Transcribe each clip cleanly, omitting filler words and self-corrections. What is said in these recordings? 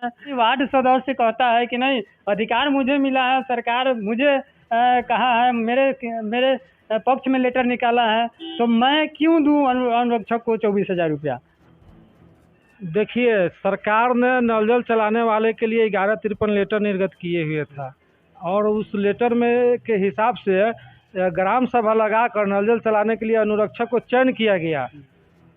Ward सदस्य कहता है कि नहीं, अधिकार मुझे मिला है, सरकार मुझे कहा है, मेरे मेरे पक्ष में लेटर निकाला है, तो मैं क्यों दूं अनुरक्षक को 24,000 रुपया। देखिए, सरकार ने नल जल चलाने वाले के लिए 1153 लेटर निर्गत किए हुए था, और उस लेटर में के हिसाब से ग्राम सभा लगाकर नल जल चलाने के लिए अनुरक्षक को चयन किया गया।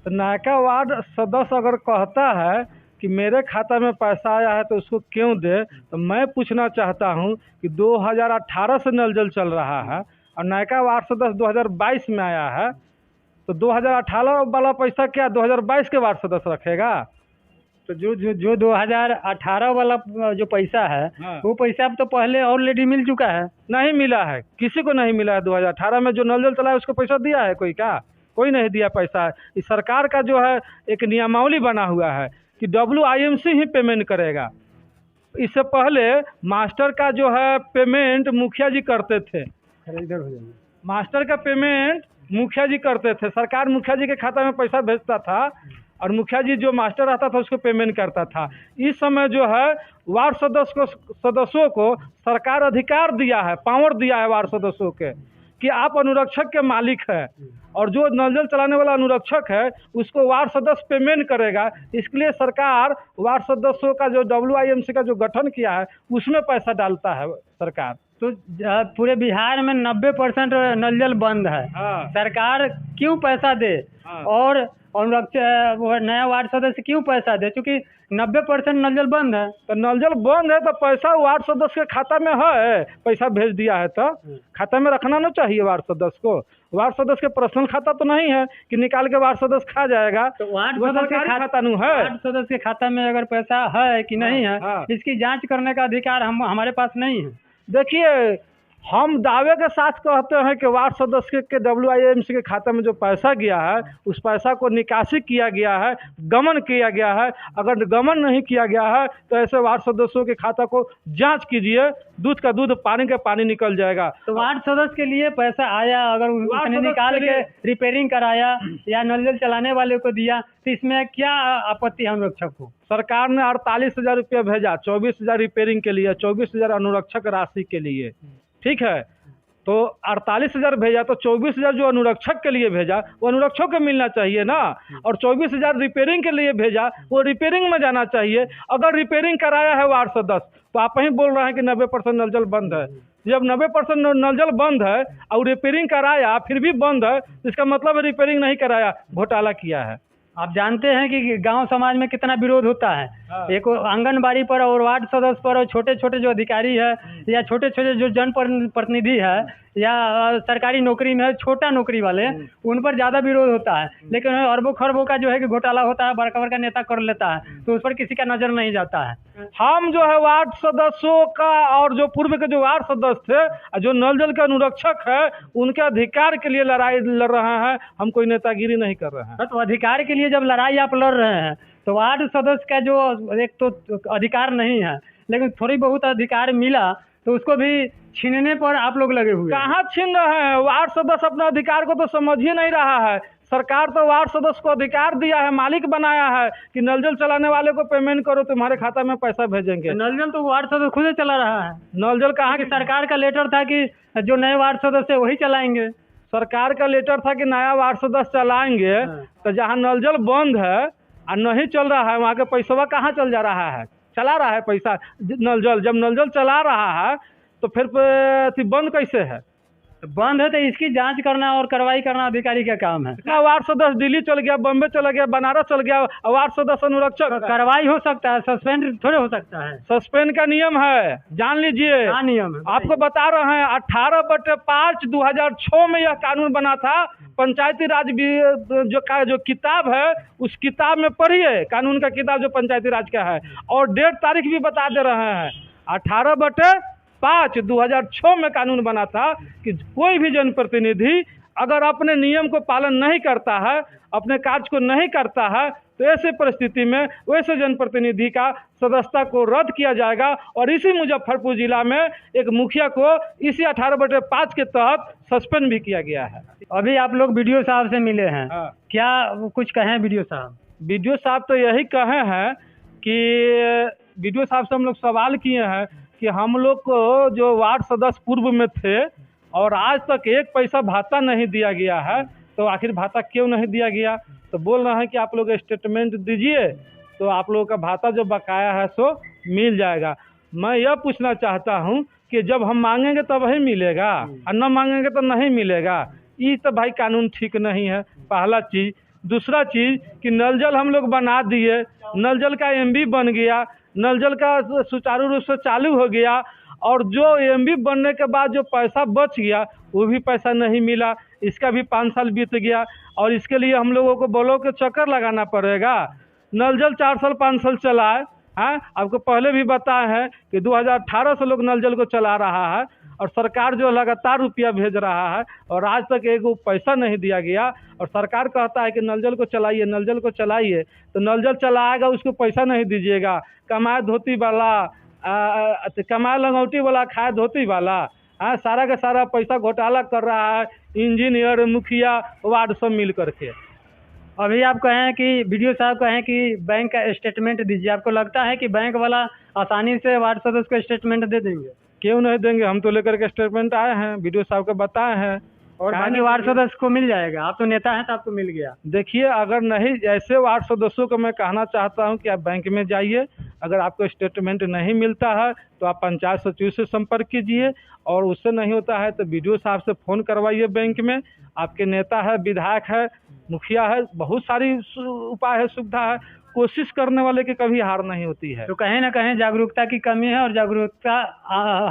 तो नायका वार्ड सदस्य अगर कहता है कि मेरे खाता में पैसा आया है तो उसको क्यों दे, तो मैं पूछना चाहता हूं कि 2018 से नल जल चल रहा है और नायका वार्ड सदस्य 2022 में आया है, तो 2018 वाला पैसा क्या 2022 के वार्ड सदस्य रखेगा? तो जो 2018 वाला जो पैसा है, हाँ। वो पैसा अब तो पहले ऑलरेडी मिल चुका है। नहीं मिला है, किसी को नहीं मिला है। 2018 में जो नल जल चला है उसको पैसा दिया है कोई? क्या कोई नहीं दिया पैसा। इस सरकार का जो है एक नियमावली बना हुआ है कि WIMC ही पेमेंट करेगा। इससे पहले मास्टर का जो है पेमेंट मुखिया जी करते थे। इधर हो जाएंगे। मास्टर का पेमेंट मुखिया जी करते थे। सरकार मुखिया जी के खाता में पैसा भेजता था और मुखिया जी जो मास्टर रहता था उसको पेमेंट करता था। इस समय जो है वार्ड सदस्यों को सरकार अधिकार दिया है, पावर दिया है वार्ड सदस्यों के कि आप अनुरक्षक के मालिक है, और जो नल जल चलाने वाला अनुरक्षक है उसको वार्ड सदस्य पेमेंट करेगा। इसके लिए सरकार वार्ड सदस्यों का जो WIMC का जो गठन किया है उसमें पैसा डालता है सरकार। तो पूरे बिहार में 90% नल जल बंद है। हाँ। सरकार क्यों पैसा दे? हाँ। और अनुरक्षक वो नया वार्ड सदस्य क्यों पैसा दे? क्योंकि 90% नल जल बंद है। तो नल जल बंद है तो पैसा वार्ड सदस्य के खाता में है, पैसा भेज दिया है तो खाता में रखना ना चाहिए वार्ड सदस्य को। वार्ड सदस्य के पर्सनल खाता तो नहीं है कि निकाल के वार्ड सदस्य खा जाएगा। तो वार्ड वो सदस्य सरकारी के खाता नहीं है। वार्ड सदस्य के खाता में अगर पैसा है कि नहीं है, हाँ। इसकी जांच करने का अधिकार हमारे पास नहीं है। देखिए, हम दावे के साथ कहते हैं कि वार्ड सदस्य के WIMC के खाते में जो पैसा गया है उस पैसा को निकासी किया गया है, गमन किया गया है। अगर गमन नहीं किया गया है तो ऐसे वार्ड सदस्यों के खाता को जांच कीजिए, दूध का दूध पानी का पानी निकल जाएगा। तो वार्ड सदस्य के लिए पैसा आया, अगर उसने निकाल के रिपेयरिंग कराया या नल जल चलाने वाले को दिया, तो इसमें क्या आपत्ति है अनुरक्षक को? सरकार ने 48,000 रुपया भेजा, 24,000 रिपेयरिंग के लिए, 24,000 अनुरक्षक राशि के लिए, ठीक है। तो 48,000 भेजा तो 24,000 जो अनुरक्षक के लिए भेजा वो अनुरक्षक को मिलना चाहिए ना, और 24,000 रिपेयरिंग के लिए भेजा वो रिपेयरिंग में जाना चाहिए। अगर रिपेयरिंग कराया है वार्ड सदस्य तो आप ही बोल रहे हैं कि 90% नल जल बंद है। जब 90% नल जल बंद है और रिपेयरिंग कराया फिर भी बंद है, इसका मतलब है रिपेयरिंग नहीं कराया, घोटाला किया है। आप जानते हैं कि गांव समाज में कितना विरोध होता है। हाँ। एक आंगनबाड़ी पर और वार्ड सदस्य पर और छोटे छोटे जो अधिकारी है या छोटे छोटे जो जनप्रतिनिधि है या सरकारी नौकरी में है, छोटा नौकरी वाले, उन पर ज़्यादा विरोध होता है। लेकिन अरबों खरबों का जो है कि घोटाला होता है, बड़का बड़का नेता कर लेता है, तो उस पर किसी का नज़र नहीं जाता है। हम जो है वार्ड सदस्यों का और जो पूर्व के जो वार्ड सदस्य थे, जो नल जल के अनुरक्षक है, उनके अधिकार के लिए लड़ाई लड़ रहे हैं। हम कोई नेतागिरी नहीं कर रहे हैं। तो अधिकार के लिए जब लड़ाई आप लड़ रहे हैं तो वार्ड सदस्य का जो एक तो अधिकार नहीं है, लेकिन थोड़ी बहुत अधिकार मिला तो उसको भी छीनने पर आप लोग लगे हुए हैं। कहाँ छीन रहे हैं? वार्ड सदस्य अपने अधिकार को तो समझ ही नहीं रहा है। सरकार तो वार्ड सदस्य को अधिकार दिया है, मालिक बनाया है कि नल जल चलाने वाले को पेमेंट करो, तुम्हारे खाता में पैसा भेजेंगे। नल जल तो वार्ड सदस्य खुद ही चला रहा है। नल जल कहाँ कि सरकार का लेटर था कि जो नए वार्ड सदस्य वही चलाएंगे। सरकार का लेटर था कि नया वार्ड सदस्य चलाएंगे। तो जहाँ नल जल बंद है और नहीं चल रहा है वहाँ के पैसा कहाँ चल जा रहा है? चला रहा है पैसा नल जल। जब नल जल चला रहा है तो फिर बंद कैसे है? बंद है तो इसकी जांच करना और कार्रवाई करना अधिकारी का काम है। वार्ड सदस्य दिल्ली चल गया, बम्बे चला गया, बनारस चल गया, वार्ड सदस्य अनुरक्षक कार्रवाई हो सकता है, सस्पेंड थोड़े हो सकता है। सस्पेंड का नियम है, जान लीजिए। क्या नियम है? आपको बता रहे हैं 18/5/2006 में यह कानून बना था। पंचायती राज जो किताब है उस किताब में पढ़िए, कानून का किताब जो पंचायती राज का है, और डेट तारीख भी बता दे रहे हैं। 18/5/2006 में कानून बना था कि कोई भी जनप्रतिनिधि अगर अपने नियम को पालन नहीं करता है, अपने कार्य को नहीं करता है, तो ऐसे परिस्थिति में वैसे जनप्रतिनिधि का सदस्यता को रद्द किया जाएगा। और इसी मुजफ्फरपुर जिला में एक मुखिया को इसी 18/5 के तहत सस्पेंड भी किया गया है। अभी आप लोग BDO साहब से मिले हैं। हाँ। क्या कुछ कहें BDO साहब? BDO साहब तो यही कहे हैं कि वीडियो साहब से हम लोग सवाल किए हैं कि हम लोग को जो वार्ड सदस्य पूर्व में थे और आज तक एक पैसा भाता नहीं दिया गया है, तो आखिर भाता क्यों नहीं दिया गया? तो बोल रहे हैं कि आप लोग स्टेटमेंट दीजिए तो आप लोगों का भाता जो बकाया है सो मिल जाएगा। मैं यह पूछना चाहता हूं कि जब हम मांगेंगे तब ही मिलेगा और न मांगेंगे तो नहीं मिलेगा। ये तो भाई कानून ठीक नहीं है, पहला चीज़। दूसरा चीज़ कि नल जल हम लोग बना दिए, नल जल का एमबी बन गया, नल जल का सुचारू रूप से चालू हो गया, और जो एमबी बनने के बाद जो पैसा बच गया वो भी पैसा नहीं मिला। इसका भी 5 साल बीत गया और इसके लिए हम लोगों को ब्लॉक के चक्कर लगाना पड़ेगा। नल जल 4 साल 5 साल चला है। हाँ, आपको पहले भी बताए हैं कि 2018 से लोग नल जल को चला रहा है और सरकार जो लगातार रुपया भेज रहा है और आज तक एक पैसा नहीं दिया गया। और सरकार कहता है कि नल जल को चलाइए, नल जल को चलाइए, तो नल जल चलाएगा उसको पैसा नहीं दीजिएगा। कमाए धोती वाला, कमाए लंगौटी वाला, खाए धोती वाला, हाँ, सारा का सारा पैसा घोटाला कर रहा है इंजीनियर, मुखिया, वार्ड सब मिल करके। अभी आप कहें कि वीडियो साहब कहें कि बैंक का स्टेटमेंट दीजिए, आपको लगता है कि बैंक वाला आसानी से वार्ड सदस्य को स्टेटमेंट दे देंगे? क्यों नहीं देंगे? हम तो लेकर के स्टेटमेंट आए हैं, वीडियो साहब को बताए हैं। और बाकी वार्ड सदस्य को मिल जाएगा? आप तो नेता हैं तो आपको मिल गया। देखिए, अगर नहीं, ऐसे वार्ड सदस्यों को मैं कहना चाहता हूं कि आप बैंक में जाइए। अगर आपको स्टेटमेंट नहीं मिलता है तो आप पंचायत सचिव से संपर्क कीजिए, और उससे नहीं होता है तो वीडियो साहब से फ़ोन करवाइए। बैंक में आपके नेता है, विधायक है, मुखिया है, बहुत सारी उपाय है, सुविधा है। कोशिश करने वाले की कभी हार नहीं होती है। तो कहीं ना कहीं जागरूकता की कमी है और जागरूकता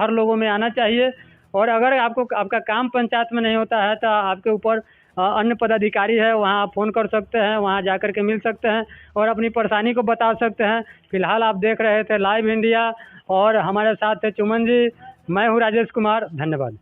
हर लोगों में आना चाहिए। और अगर आपको आपका काम पंचायत में नहीं होता है तो आपके ऊपर अन्य पदाधिकारी है, वहाँ आप फ़ोन कर सकते हैं, वहाँ जा कर के मिल सकते हैं और अपनी परेशानी को बता सकते हैं। फिलहाल आप देख रहे थे लाइव इंडिया और हमारे साथ थे चुमन जी। मैं हूँ राजेश कुमार, धन्यवाद।